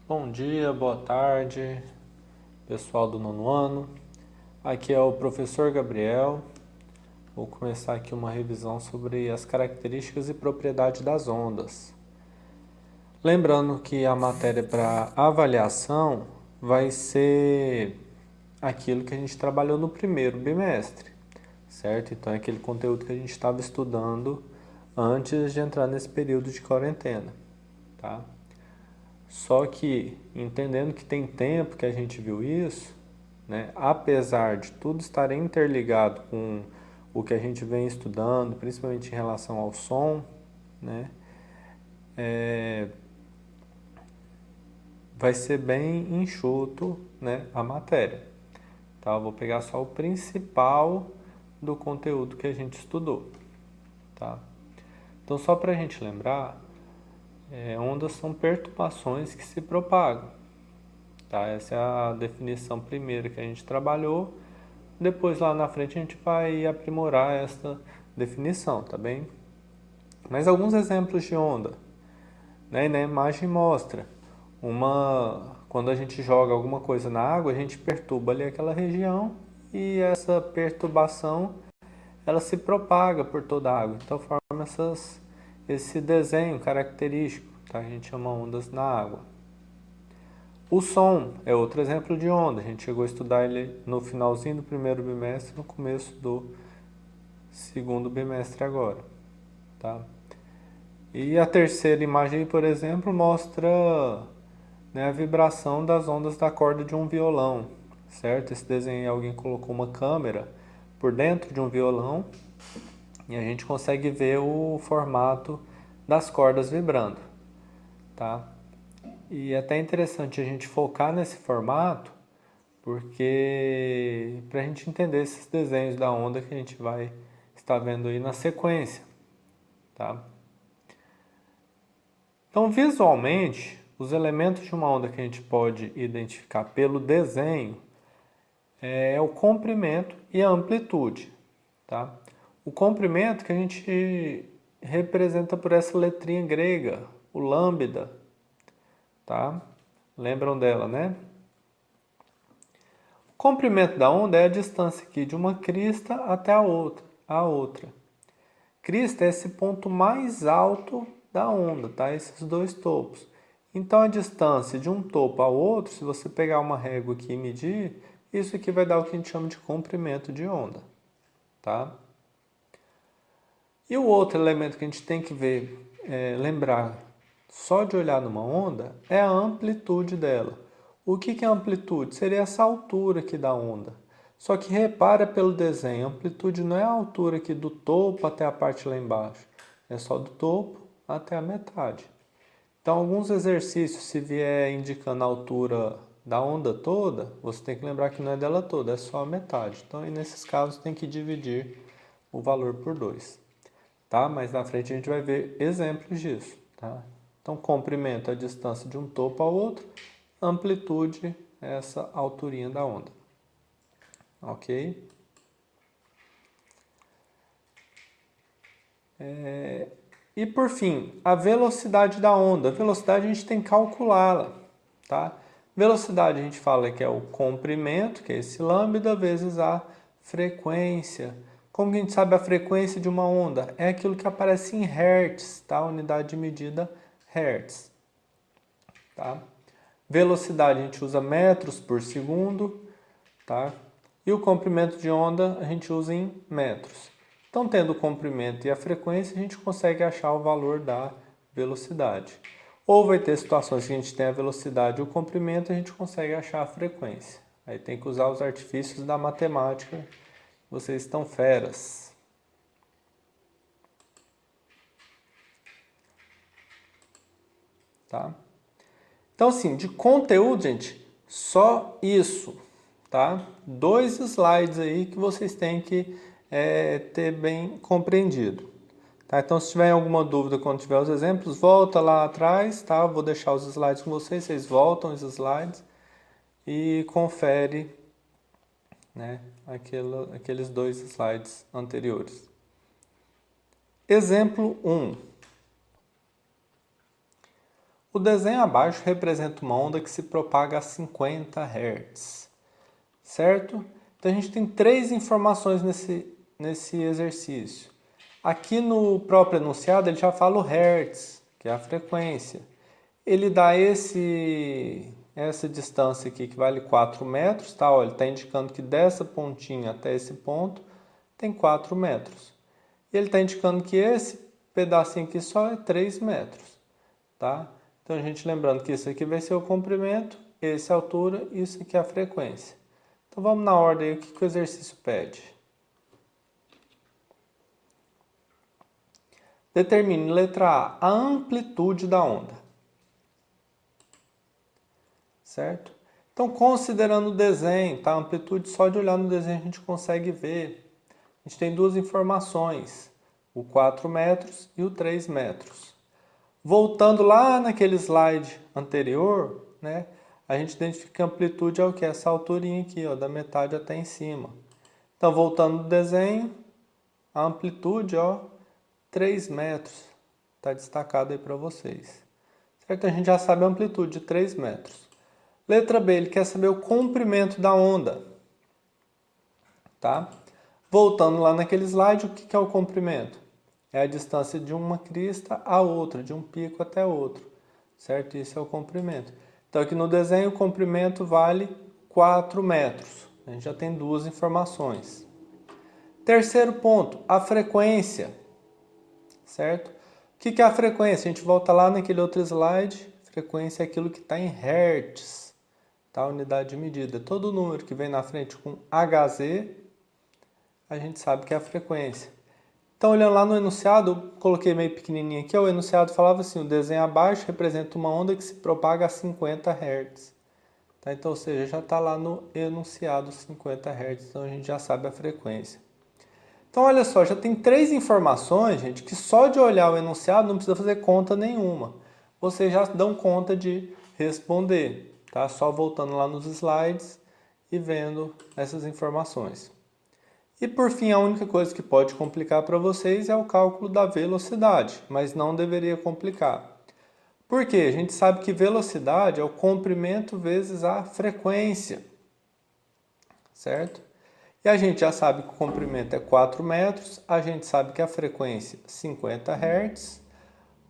Bom dia, boa tarde, pessoal do nono ano. Aqui é o professor Gabriel. Vou começar aqui uma revisão sobre as características e propriedades das ondas. Lembrando que a matéria para avaliação vai ser aquilo que a gente trabalhou no primeiro bimestre, certo? Então é aquele conteúdo que a gente estava estudando antes de entrar nesse período de quarentena, tá? Só que, entendendo que tem tempo que a gente viu isso, né, apesar de tudo estar interligado com o que a gente vem estudando, principalmente em relação ao som, né, vai ser bem enxuto, né, a matéria. Tá? Eu vou pegar só o principal do conteúdo que a gente estudou. Tá? Então, só para a gente lembrar, ondas são perturbações que se propagam. Tá? Essa é a definição primeira que a gente trabalhou. Depois lá na frente a gente vai aprimorar essa definição, tá bem? Mas alguns exemplos de onda, né? E na imagem mostra quando a gente joga alguma coisa na água, a gente perturba ali aquela região e essa perturbação ela se propaga por toda a água. Então forma esse desenho característico, tá? A gente chama ondas na água. O som é outro exemplo de onda. A gente chegou a estudar ele no finalzinho do primeiro bimestre, no começo do segundo bimestre agora, tá? E a terceira imagem, por exemplo, mostra, né, a vibração das ondas da corda de um violão, certo? Esse desenho alguém colocou uma câmera por dentro de um violão e a gente consegue ver o formato das cordas vibrando, tá? E é até interessante a gente focar nesse formato, porque para a gente entender esses desenhos da onda que a gente vai estar vendo aí na sequência, tá? Então, visualmente, os elementos de uma onda que a gente pode identificar pelo desenho é o comprimento e a amplitude, tá? O comprimento que a gente representa por essa letrinha grega, o lambda, tá? Lembram dela, né? O comprimento da onda é a distância aqui de uma crista até a outra. Crista é esse ponto mais alto da onda, tá? Esses dois topos. Então, a distância de um topo ao outro, se você pegar uma régua aqui e medir, isso aqui vai dar o que a gente chama de comprimento de onda, tá? E o outro elemento que a gente tem que ver, lembrar, só de olhar numa onda, é a amplitude dela. O que é a amplitude? Seria essa altura aqui da onda. Só que repara pelo desenho, a amplitude não é a altura aqui do topo até a parte lá embaixo. É só do topo até a metade. Então, alguns exercícios, se vier indicando a altura da onda toda, você tem que lembrar que não é dela toda, é só a metade. Então, aí, nesses casos, tem que dividir o valor por 2. Tá? Mas na frente a gente vai ver exemplos disso. Tá? Então, comprimento é a distância de um topo ao outro, amplitude é essa alturinha da onda. Ok? E por fim, a velocidade da onda. A velocidade a gente tem que calculá-la, tá? Velocidade a gente fala que é o comprimento, que é esse lambda, vezes a frequência. Como que a gente sabe a frequência de uma onda? É aquilo que aparece em hertz, tá? Unidade de medida hertz, tá? Velocidade a gente usa metros por segundo, tá? E o comprimento de onda a gente usa em metros. Então, tendo o comprimento e a frequência, a gente consegue achar o valor da velocidade. Ou vai ter situações que a gente tem a velocidade e o comprimento, a gente consegue achar a frequência. Aí tem que usar os artifícios da matemática. Vocês estão feras. Tá? Então, assim, de conteúdo, gente, só isso, tá? 2 slides aí que vocês têm que ter bem compreendido. Tá? Então, se tiver alguma dúvida quando tiver os exemplos, volta lá atrás, tá? Eu vou deixar os slides com vocês, vocês voltam os slides e confere, né, aqueles 2 slides anteriores. Exemplo 1. O desenho abaixo representa uma onda que se propaga a 50 Hz, certo? Então a gente tem três informações nesse exercício. Aqui no próprio enunciado ele já fala o Hertz, que é a frequência. Ele dá essa distância aqui que vale 4 metros, tá? Ó, ele está indicando que dessa pontinha até esse ponto tem 4 metros. E ele está indicando que esse pedacinho aqui só é 3 metros, tá? Então a gente lembrando que isso aqui vai ser o comprimento, esse é a altura, isso aqui é a frequência. Então vamos na ordem aí, o que o exercício pede. Determine, letra A, a amplitude da onda. Certo? Então, considerando o desenho, tá? A amplitude, só de olhar no desenho a gente consegue ver. A gente tem duas informações, o 4 metros e o 3 metros. Voltando lá naquele slide anterior, né? A gente identifica que a amplitude é o que? Essa alturinha aqui, ó, da metade até em cima. Então, voltando no desenho, a amplitude, ó, 3 metros. Está destacado aí para vocês. Certo? A gente já sabe a amplitude de 3 metros. Letra B, ele quer saber o comprimento da onda. Tá? Voltando lá naquele slide, o que é o comprimento? É a distância de uma crista a outra, de um pico até outro. Certo? Isso é o comprimento. Então aqui no desenho o comprimento vale 4 metros. A gente já tem duas informações. Terceiro ponto, a frequência. Certo? O que é a frequência? A gente volta lá naquele outro slide. Frequência é aquilo que está em hertz. Tá? Unidade de medida. Todo número que vem na frente com Hz, a gente sabe que é a frequência. Então, olhando lá no enunciado, eu coloquei meio pequenininho aqui, o enunciado falava assim, o desenho abaixo representa uma onda que se propaga a 50 Hz. Tá? Então, ou seja, já está lá no enunciado 50 Hz, então a gente já sabe a frequência. Então, olha só, já tem três informações, gente, que só de olhar o enunciado não precisa fazer conta nenhuma. Vocês já dão conta de responder. Tá? Só voltando lá nos slides e vendo essas informações. E por fim, a única coisa que pode complicar para vocês é o cálculo da velocidade, mas não deveria complicar. Por quê? A gente sabe que velocidade é o comprimento vezes a frequência, certo? E a gente já sabe que o comprimento é 4 metros, a gente sabe que a frequência é 50 Hz,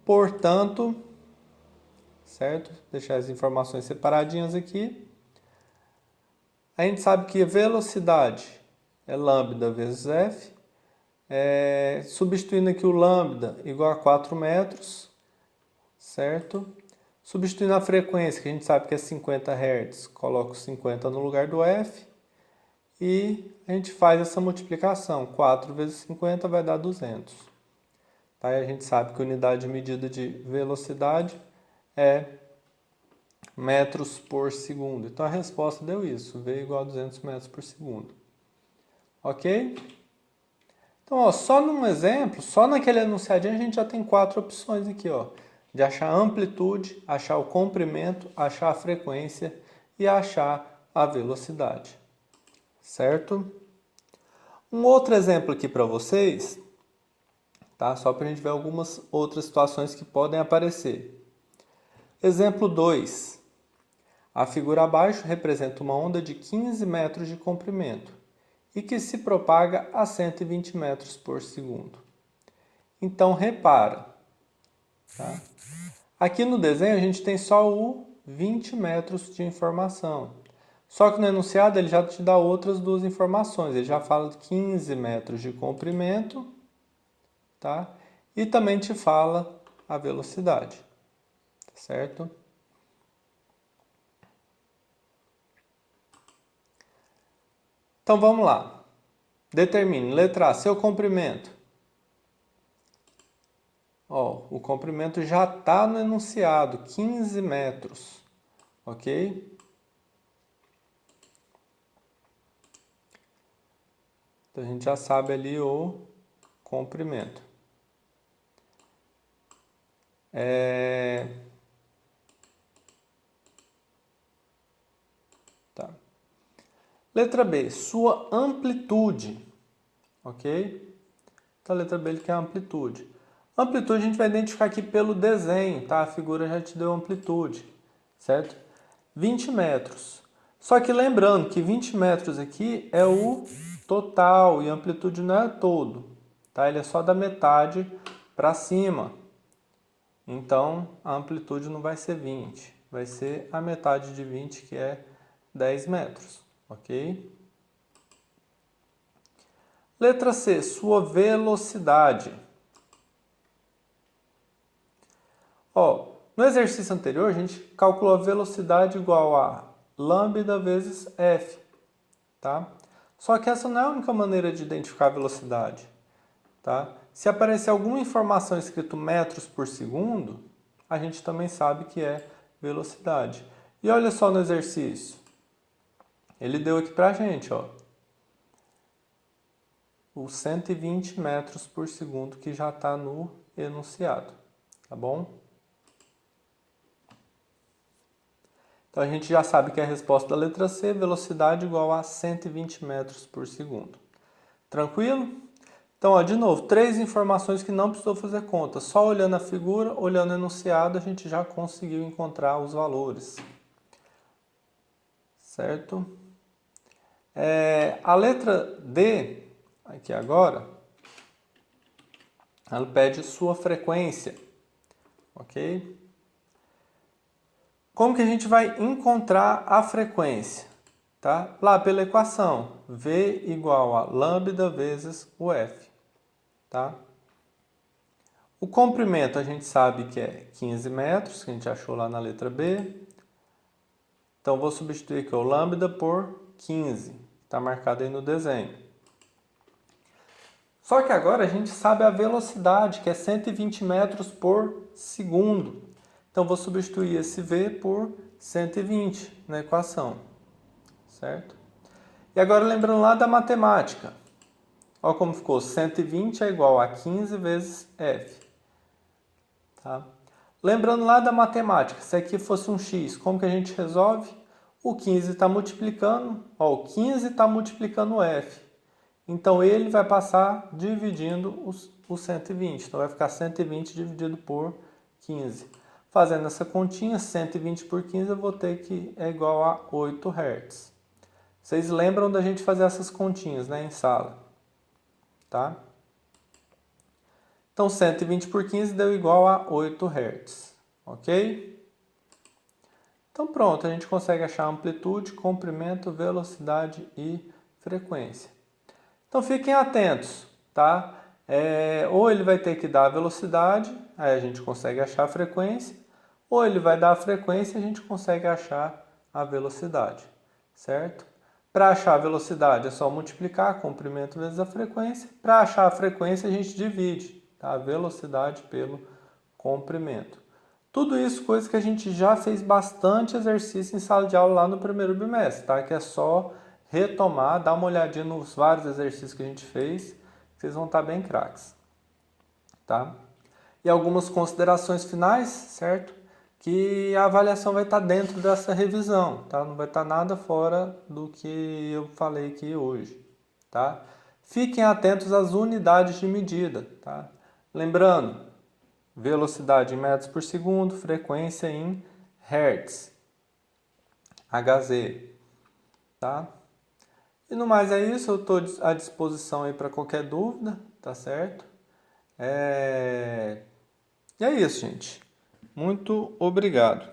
portanto, certo? Deixar as informações separadinhas aqui. A gente sabe que a velocidade é lambda vezes f, substituindo aqui o lambda igual a 4 metros, certo? Substituindo a frequência, que a gente sabe que é 50 Hz, coloco 50 no lugar do f, e a gente faz essa multiplicação, 4 vezes 50 vai dar 200. Tá? E a gente sabe que a unidade de medida de velocidade é metros por segundo. Então a resposta deu isso, V igual a 200 metros por segundo. Ok? Então, ó, só num exemplo, só naquele enunciadinho a gente já tem 4 opções aqui, ó, de achar a amplitude, achar o comprimento, achar a frequência e achar a velocidade. Certo? Um outro exemplo aqui para vocês, tá? Só para a gente ver algumas outras situações que podem aparecer. Exemplo 2. A figura abaixo representa uma onda de 15 metros de comprimento e que se propaga a 120 metros por segundo. Então, repara. Tá? Aqui no desenho a gente tem só o 20 metros de informação. Só que no enunciado ele já te dá outras duas informações. Ele já fala de 15 metros de comprimento, tá? E também te fala a velocidade, certo? Então vamos lá. Determine, letra A, seu comprimento. Ó, o comprimento já está no enunciado, 15 metros, ok? Então a gente já sabe ali o comprimento. Tá. Letra B, sua amplitude, ok? Então a letra B ele quer a amplitude. Amplitude a gente vai identificar aqui pelo desenho, tá? A figura já te deu amplitude, certo? 20 metros. Só que lembrando que 20 metros aqui é o total e a amplitude não é todo, tá? Ele é só da metade para cima. Então, a amplitude não vai ser 20, vai ser a metade de 20, que é 10 metros, ok? Letra C, sua velocidade. Ó, no exercício anterior, a gente calculou a velocidade igual a lambda vezes f, tá? Só que essa não é a única maneira de identificar a velocidade, tá? Se aparecer alguma informação escrito metros por segundo, a gente também sabe que é velocidade. E olha só no exercício. Ele deu aqui pra gente, ó, os 120 metros por segundo que já está no enunciado, tá bom? Então a gente já sabe que a resposta da letra C, velocidade igual a 120 metros por segundo. Tranquilo? Então, ó, de novo, 3 informações que não precisou fazer conta. Só olhando a figura, olhando o enunciado, a gente já conseguiu encontrar os valores. Certo? A letra D, aqui agora, ela pede sua frequência. Ok? Como que a gente vai encontrar a frequência? Tá? Lá pela equação, V igual a lambda vezes o F. Tá? O comprimento a gente sabe que é 15 metros, que a gente achou lá na letra B. Então, vou substituir aqui o lambda por 15, está marcado aí no desenho. Só que agora a gente sabe a velocidade, que é 120 metros por segundo. Então, vou substituir esse V por 120 na equação, certo? E agora, lembrando lá da matemática. Olha como ficou, 120 é igual a 15 vezes F. Tá? Lembrando lá da matemática, se aqui fosse um x, como que a gente resolve? O 15 está multiplicando, ó, o 15 está multiplicando o F. Então, ele vai passar dividindo o 120. Então, vai ficar 120 dividido por 15. Fazendo essa continha, 120 por 15, eu vou ter que é igual a 8 Hz. Vocês lembram da gente fazer essas continhas, né, em sala? Tá? Então, 120 por 15 deu igual a 8 Hz. Ok? Então, pronto, a gente consegue achar amplitude, comprimento, velocidade e frequência. Então, fiquem atentos, tá? Ou ele vai ter que dar a velocidade, aí a gente consegue achar a frequência, ou ele vai dar a frequência e a gente consegue achar a velocidade, certo? Para achar a velocidade é só multiplicar comprimento vezes a frequência. Para achar a frequência a gente divide, tá? A velocidade pelo comprimento. Tudo isso coisa que a gente já fez bastante exercício em sala de aula lá no primeiro bimestre, tá? Que é só retomar, dar uma olhadinha nos vários exercícios que a gente fez, vocês vão estar bem craques, tá? E algumas considerações finais, certo? Que a avaliação vai estar dentro dessa revisão, tá? Não vai estar nada fora do que eu falei aqui hoje, tá? Fiquem atentos às unidades de medida, tá? Lembrando, velocidade em metros por segundo, frequência em hertz, Hz, tá? E no mais é isso, eu estou à disposição aí para qualquer dúvida, tá certo? E é isso, gente. Muito obrigado.